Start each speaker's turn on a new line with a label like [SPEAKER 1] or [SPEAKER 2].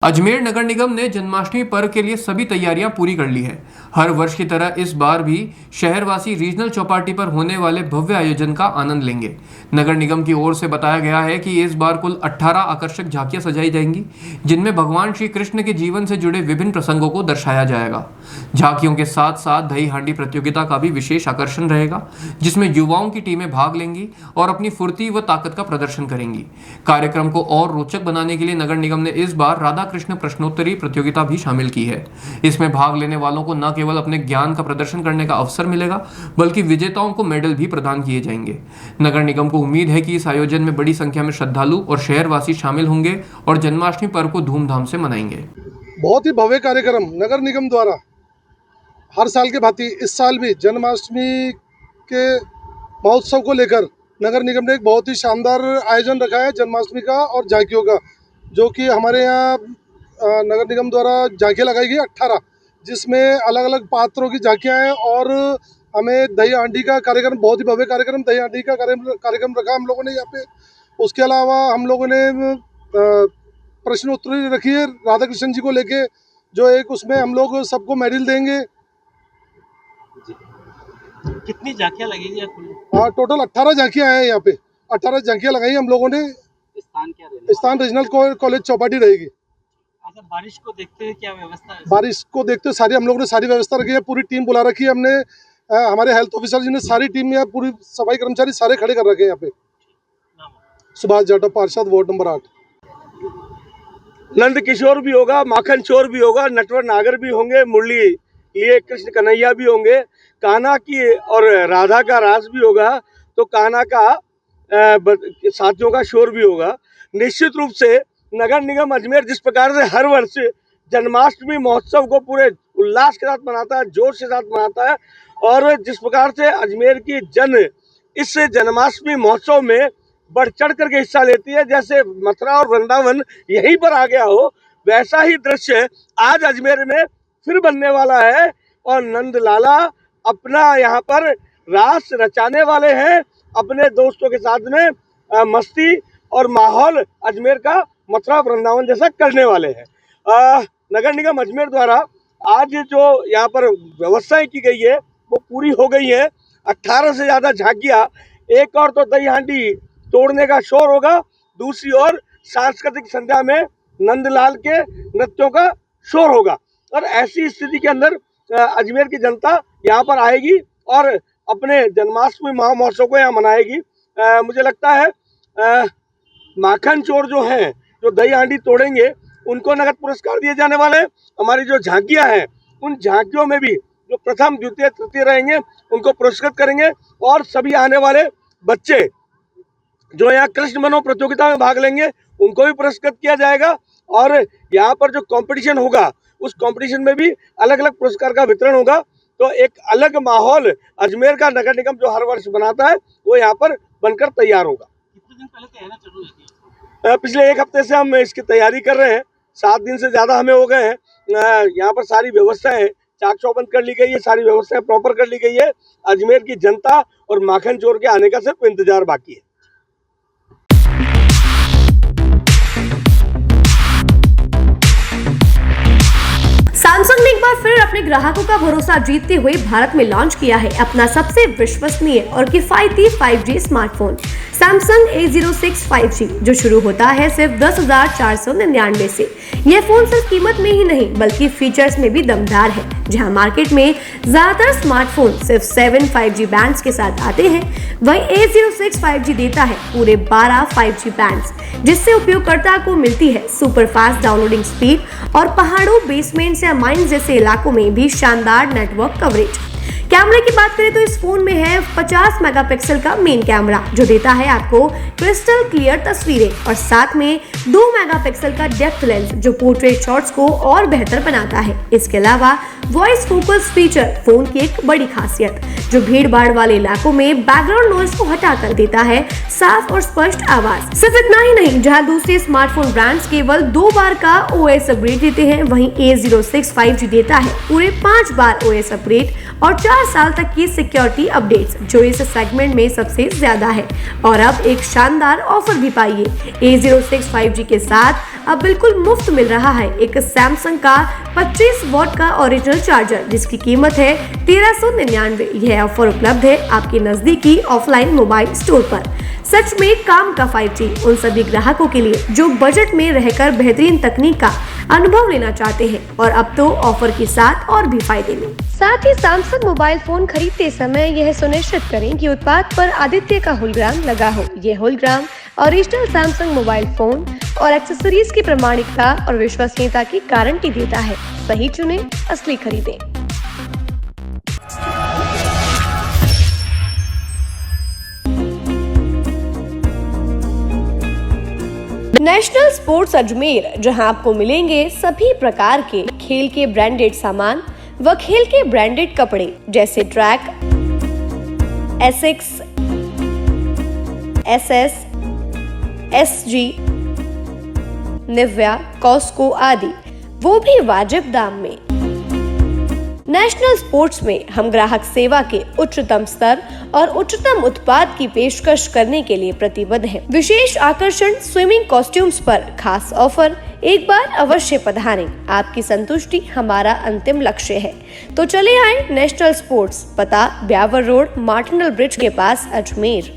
[SPEAKER 1] अजमेर नगर निगम ने जन्माष्टमी पर्व के लिए सभी तैयारियां पूरी कर ली है। हर वर्ष की तरह इस बार भी शहरवासी रीजनल चौपाटी पर होने वाले भव्य आयोजन का आनंद लेंगे। नगर निगम की ओर से बताया गया है कि इस बार कुल 18 आकर्षक झांकियां सजाई जाएंगी, जिनमें भगवान श्री कृष्ण के जीवन से जुड़े विभिन्न प्रसंगों को दर्शाया जाएगा। झांकियों के साथ साथ दही हांडी प्रतियोगिता का भी विशेष आकर्षण रहेगा, जिसमें युवाओं की टीमें भाग लेंगी और अपनी फुर्ती व ताकत का प्रदर्शन करेंगी। कार्यक्रम को और रोचक बनाने के लिए नगर निगम ने इस बार राधा कृष्ण प्रश्नोत्तरी प्रतियोगिता भी शामिल की है। इसमें भाग लेने वालों को न केवल अपने ज्ञान का प्रदर्शन करने का अवसर मिलेगा, बल्कि विजेताओं को मेडल भी प्रदान किए जाएंगे। नगर निगम को उम्मीद है कि इस आयोजन में बड़ी संख्या में श्रद्धालु और शहरवासी शामिल होंगे और जन्माष्टमी पर्व को धूमधाम से मनाएंगे।
[SPEAKER 2] बहुत ही भव्य कार्यक्रम नगर निगम द्वारा हर साल के भांति इस साल भी जन्माष्टमी के महोत्सव को लेकर नगर निगम ने एक बहुत ही शानदार आयोजन रखा है जन्माष्टमी का और झांकियों का, जो कि हमारे यहाँ नगर निगम द्वारा झांकियाँ लगाई गई 18, जिसमें अलग अलग पात्रों की झांकियाँ हैं और हमें दही हांडी का कार्यक्रम, बहुत ही भव्य कार्यक्रम दही हांडी का कार्यक्रम रखा हम लोगों ने यहाँ पे। उसके अलावा हम लोगों ने प्रश्नोत्तरी रखी है राधा कृष्ण जी को लेके, जो एक उसमें हम लोग सबको मेडल देंगे।
[SPEAKER 3] कितनी झांकियाँ लगेंगी?
[SPEAKER 2] हाँ, टोटल 18 झांकियाँ हैं यहाँ पे। 18 झांकियाँ लगाई हम लोगों ने।
[SPEAKER 3] स्थान क्या रहेगा?
[SPEAKER 2] स्थान रीजनल कॉलेज चौपाटी रहेगी।
[SPEAKER 3] अच्छा, बारिश को देखते हुए क्या व्यवस्था है?
[SPEAKER 2] बारिश को देखते हुए सारी हम लोगों ने सारी व्यवस्था रखी है। पूरी टीम बुला रखी है हमने। हमारे हेल्थ ऑफिसर जी ने सारी टीम में पूरी सफाई कर्मचारी सारे खड़े कर रखे हैं यहाँ पे। सुभाष जाटव, पार्षद, वार्ड नंबर 8।
[SPEAKER 4] नंद किशोर भी होगा, माखन चोर भी होगा, नटवर नागर भी होंगे, मुरली लिए कृष्ण कन्हैया भी होंगे, कान्हा की और राधा का रास भी होगा, तो कान्हा का साथियों का शोर भी होगा। निश्चित रूप से नगर निगम अजमेर जिस प्रकार से हर वर्ष जन्माष्टमी महोत्सव को पूरे उल्लास के साथ मनाता है, जोश के साथ मनाता है, और जिस प्रकार से अजमेर की इस जन्माष्टमी महोत्सव में बढ़ चढ़ करके हिस्सा लेती है, जैसे मथुरा और वृंदावन यहीं पर आ गया हो, वैसा ही दृश्य आज अजमेर में फिर बनने वाला है। और नंद लाला अपना यहाँ पर रास रचाने वाले हैं, अपने दोस्तों के साथ में मस्ती और माहौल अजमेर का मथुरा वृंदावन जैसा करने वाले हैं। नगर निगम अजमेर द्वारा आज जो यहाँ पर व्यवस्थाएं की गई है वो पूरी हो गई है। 18 से ज़्यादा झांकियाँ, एक और तो दही हांडी तोड़ने का शोर होगा, दूसरी ओर सांस्कृतिक संध्या में नंदलाल के नृत्यों का शोर होगा। और ऐसी स्थिति के अंदर अजमेर की जनता यहाँ पर आएगी और अपने जन्माष्टमी महोत्सव को यहाँ मनाएगी। मुझे लगता है माखन चोर जो हैं, जो दही हांडी तोड़ेंगे, उनको नगद पुरस्कार दिए जाने वाले हैं। हमारी जो झांकियाँ हैं, उन झांकियों में भी जो प्रथम, द्वितीय, तृतीय रहेंगे उनको पुरस्कृत करेंगे। और सभी आने वाले बच्चे जो यहाँ कृष्ण बनो प्रतियोगिता में भाग लेंगे उनको भी पुरस्कृत किया जाएगा। और यहाँ पर जो कंपटीशन होगा उस कंपटीशन में भी अलग अलग पुरस्कार का वितरण होगा। तो एक अलग माहौल अजमेर का नगर निगम जो हर वर्ष बनाता है वो यहाँ पर बनकर तैयार होगा।
[SPEAKER 3] कितने दिन पहले तैयारी चालू है?
[SPEAKER 4] पिछले 1 हफ्ते से हम इसकी तैयारी कर रहे हैं। 7 दिन से ज़्यादा हमें हो गए हैं। यहाँ पर सारी व्यवस्थाएं चाक चौबंद कर ली गई है, सारी व्यवस्थाएं प्रॉपर कर ली गई है। अजमेर की जनता और माखन चोर के आने का सिर्फ इंतजार बाकी है।
[SPEAKER 5] सैमसंग ने एक बार फिर अपने ग्राहकों का भरोसा जीतते हुए भारत में लॉन्च किया है अपना सबसे विश्वसनीय और किफायती 5G smartphone Samsung A06 5G, जो शुरू होता है सिर्फ 10,499 से। यह फोन सिर्फ कीमत में ही नहीं बल्कि फीचर्स में भी दमदार है। जहां मार्केट में ज्यादातर स्मार्टफोन सिर्फ 7 5G बैंड्स के साथ आते हैं, वहीं A06 5G देता है पूरे 12 5G बैंड्स, जिससे उपयोगकर्ता को मिलती है सुपर फास्ट डाउनलोडिंग स्पीड और पहाड़ों, बेसमेंट्स या माइंस जैसे इलाकों में भी शानदार नेटवर्क कवरेज। कैमरे की बात करें तो इस फोन में है 50 मेगापिक्सल का मेन कैमरा, जो देता है आपको क्रिस्टल क्लियर तस्वीरें, और साथ में 2 मेगापिक्सल का डेप्थ लेंस, जो पोर्ट्रेट शॉट्स को और बेहतर बनाता है। इसके अलावा वॉइस फोकस फीचर फोन की एक बड़ी खासियत, जो भीड़ भाड़ वाले इलाकों में बैकग्राउंड नॉइज को हटाकर देता है साफ और स्पष्ट आवाज। सिर्फ इतना ही नहीं, जहां दूसरे स्मार्टफोन ब्रांड्स केवल 2 बार का OS अपग्रेड देते हैं, वहीं A06 5G देता है पूरे 5 बार OS अपग्रेड और 4 4 साल तक की सिक्योरिटी अपडेट्स जो इस सेगमेंट में सबसे ज्यादा है। और अब एक शानदार ऑफर भी पाइए। A06 5G के साथ अब बिल्कुल मुफ्त मिल रहा है एक सैमसंग का 25 वॉट का ओरिजिनल चार्जर, जिसकी कीमत है 1399। यह ऑफर उपलब्ध है आपके नजदीकी ऑफलाइन मोबाइल स्टोर पर। सच में काम का 5G उन सभी ग्राहकों के लिए जो बजट में रहकर बेहतरीन तकनीक का अनुभव लेना चाहते हैं, और अब तो ऑफर के साथ और भी फायदे में। साथ ही सैमसंग मोबाइल फोन खरीदते समय यह सुनिश्चित करें कि उत्पाद पर आदित्य का होलोग्राम लगा हो। यह hologram original Samsung mobile phone और एक्सेसरीज की प्रामाणिकता और विश्वसनीयता की गारंटी देता है। सही चुने, असली खरीदें। नेशनल स्पोर्ट्स अजमेर, जहां आपको मिलेंगे सभी प्रकार के खेल के ब्रांडेड सामान व खेल के ब्रांडेड कपड़े जैसे track, Asics, SS, SG, Nivia, Cosco आदि, वो भी वाजिब दाम में। नेशनल स्पोर्ट्स में हम ग्राहक सेवा के उच्चतम स्तर और उच्चतम उत्पाद की पेशकश करने के लिए प्रतिबद्ध हैं। विशेष आकर्षण स्विमिंग कॉस्ट्यूम्स पर खास ऑफर। एक बार अवश्य पधारें, आपकी संतुष्टि हमारा अंतिम लक्ष्य है। तो चले आए नेशनल स्पोर्ट्स, पता ब्यावर रोड, मार्टिनल ब्रिज के पास, अजमेर।